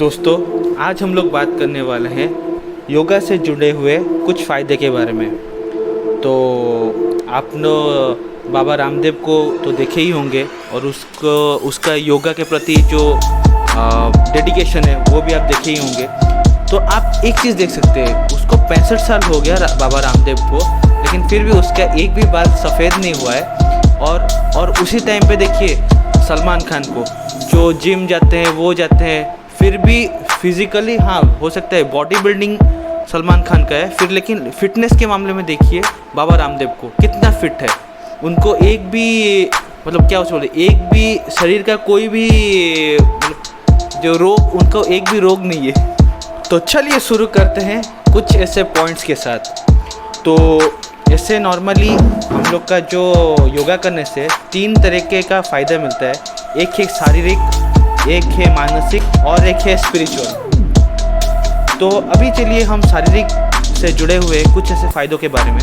दोस्तों, आज हम लोग बात करने वाले हैं योगा से जुड़े हुए कुछ फ़ायदे के बारे में। तो आपने बाबा रामदेव को तो देखे ही होंगे और उसका योगा के प्रति जो डेडिकेशन है वो भी आप देखे ही होंगे। तो आप एक चीज़ देख सकते हैं, उसको 65 साल हो गया बाबा रामदेव को, लेकिन फिर भी उसका एक भी बाल सफ़ेद नहीं हुआ है। और उसी टाइम पे देखिए सलमान खान को, जो जिम जाते हैं वो जाते हैं, फिर भी फिज़िकली हाँ हो सकता है बॉडी बिल्डिंग सलमान खान का है फिर, लेकिन फिटनेस के मामले में देखिए बाबा रामदेव को कितना फिट है। उनको एक भी मतलब क्या बोले, एक भी शरीर का कोई भी जो रोग, उनको एक भी रोग नहीं है। तो चलिए शुरू करते हैं कुछ ऐसे पॉइंट्स के साथ। तो ऐसे नॉर्मली हम लोग का जो योगा करने से 3 तरीके का फ़ायदा मिलता है। एक है शारीरिक, एक है मानसिक और एक है स्पिरिचुअल। तो अभी चलिए हम शारीरिक से जुड़े हुए कुछ ऐसे फ़ायदों के बारे में।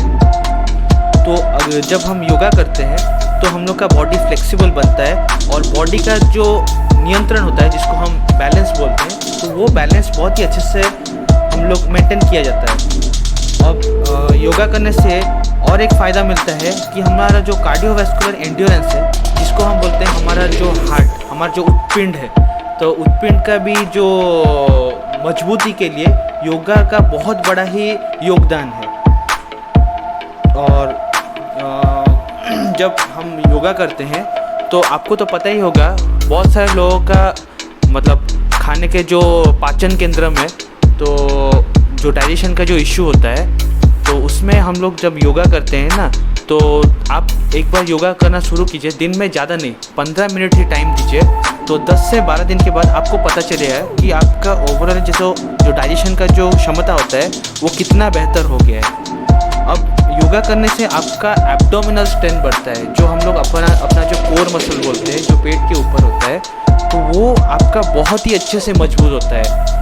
तो जब हम योगा करते हैं तो हम लोग का बॉडी फ्लेक्सिबल बनता है और बॉडी का जो नियंत्रण होता है, जिसको हम बैलेंस बोलते हैं, तो वो बैलेंस बहुत ही अच्छे से हम लोग मेंटेन किया जाता है। अब योगा करने से और एक फ़ायदा मिलता है कि हमारा जो कार्डियोवैस्कुलर एंड्योरेंस है, जिसको हम बोलते हैं हमारा जो हार्ट, हमारा जो उत्पिंड है, तो उत्पिंड का भी जो मजबूती के लिए योगा का बहुत बड़ा ही योगदान है। और जब हम योगा करते हैं तो आपको तो पता ही होगा, बहुत सारे लोगों का मतलब खाने के जो पाचन केंद्र में तो जो डाइजेशन का जो इश्यू होता है, तो उसमें हम लोग जब योगा करते हैं ना, तो आप एक बार योगा करना शुरू कीजिए। दिन में ज़्यादा नहीं, 15 मिनट ही टाइम दीजिए, तो 10 से 12 दिन के बाद आपको पता चलेगा कि आपका ओवरऑल जो डाइजेशन का जो क्षमता होता है वो कितना बेहतर हो गया है। अब योगा करने से आपका एब्डोमिनल स्ट्रेंथ बढ़ता है, जो हम लोग अपना जो कोर मसल बोलते हैं, जो पेट के ऊपर होता है, तो वो आपका बहुत ही अच्छे से मजबूत होता है।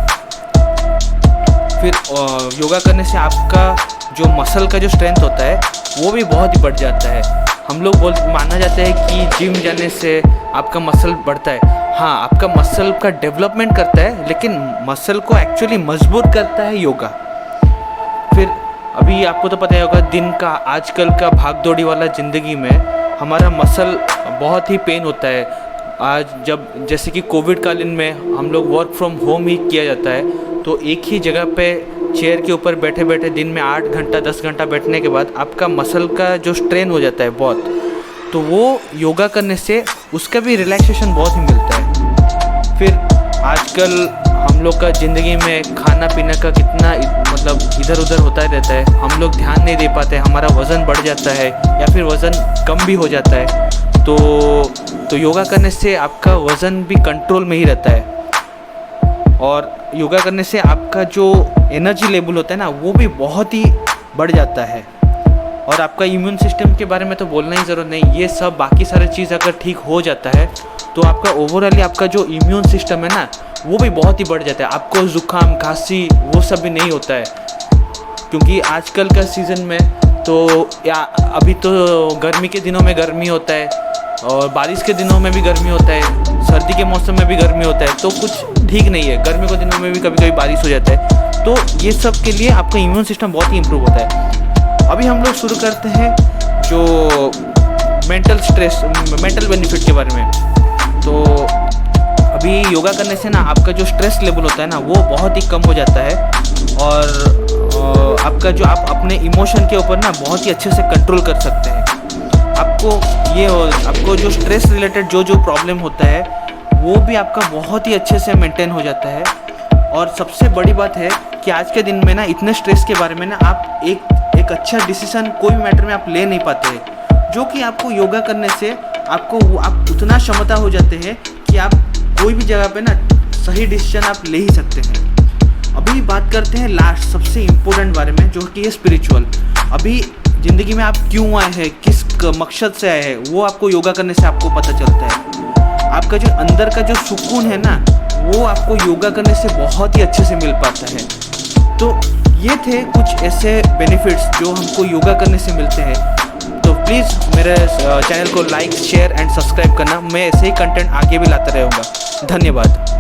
फिर योगा करने से आपका जो मसल का जो स्ट्रेंथ होता है वो भी बहुत ही बढ़ जाता है। हम लोग माना जाता है कि जिम जाने से आपका मसल बढ़ता है। हाँ, आपका मसल का डेवलपमेंट करता है, लेकिन मसल को एक्चुअली मजबूत करता है योगा। फिर अभी आपको तो पता ही होगा, दिन का आजकल का भागदौड़ी वाला ज़िंदगी में हमारा मसल बहुत ही पेन होता है। आज जब जैसे कि कोविड कालीन में हम लोग वर्क फ्रॉम होम ही किया जाता है, तो एक ही जगह पे चेयर के ऊपर बैठे बैठे दिन में 8 घंटा 10 घंटा बैठने के बाद आपका मसल का जो स्ट्रेन हो जाता है बहुत, तो वो योगा करने से उसका भी रिलैक्सेशन बहुत ही मिलता है। फिर आजकल हम लोग का ज़िंदगी में खाना पीना का कितना मतलब इधर उधर होता ही रहता है, हम लोग ध्यान नहीं दे पाते, हमारा वज़न बढ़ जाता है या फिर वज़न कम भी हो जाता है। तो योगा करने से आपका वज़न भी कंट्रोल में ही रहता है, और योगा करने से आपका जो एनर्जी लेवल होता है ना, वो भी बहुत ही बढ़ जाता है। और आपका इम्यून सिस्टम के बारे में तो बोलना ही ज़रूरत नहीं, ये सब बाकी सारी चीज़ अगर ठीक हो जाता है तो आपका ओवरऑली आपका जो इम्यून सिस्टम है ना, वो भी बहुत ही बढ़ जाता है। आपको ज़ुकाम खांसी वो सब भी नहीं होता है, क्योंकि आजकल का सीज़न में तो या अभी तो गर्मी के दिनों में गर्मी होता है और बारिश के दिनों में भी गर्मी होता है, सर्दी के मौसम में भी गर्मी होता है, तो कुछ ठीक नहीं है। गर्मी के दिनों में भी कभी कभी बारिश हो जाता है, तो ये सब के लिए आपका इम्यून सिस्टम बहुत ही इम्प्रूव होता है। अभी हम लोग शुरू करते हैं जो मेंटल बेनिफिट के बारे में। तो अभी योगा करने से ना आपका जो स्ट्रेस लेवल होता है ना, वो बहुत ही कम हो जाता है, और आपका जो आप अपने इमोशन के ऊपर ना बहुत ही अच्छे से कंट्रोल कर सकते हैं। आपको जो स्ट्रेस रिलेटेड जो प्रॉब्लम होता है वो भी आपका बहुत ही अच्छे से मेंटेन हो जाता है। और सबसे बड़ी बात है कि आज के दिन में ना इतने स्ट्रेस के बारे में ना आप एक अच्छा डिसीजन कोई भी मैटर में आप ले नहीं पाते हैं, जो कि आपको योगा करने से आप उतना क्षमता हो जाते हैं कि आप कोई भी जगह पे ना सही डिसीजन आप ले ही सकते हैं। अभी बात करते हैं लास्ट सबसे इम्पोर्टेंट बारे में, जो कि है स्पिरिचुअल। अभी ज़िंदगी में आप क्यों आए हैं, किस मकसद से आए हैं, वो आपको योगा करने से आपको पता चलता है। आपका जो अंदर का जो सुकून है ना, वो आपको योगा करने से बहुत ही अच्छे से मिल पाता है। तो ये थे कुछ ऐसे बेनिफिट्स जो हमको योगा करने से मिलते हैं। तो प्लीज़ मेरे चैनल को लाइक शेयर एंड सब्सक्राइब करना, मैं ऐसे ही कंटेंट आगे भी लाता रहूँगा। धन्यवाद।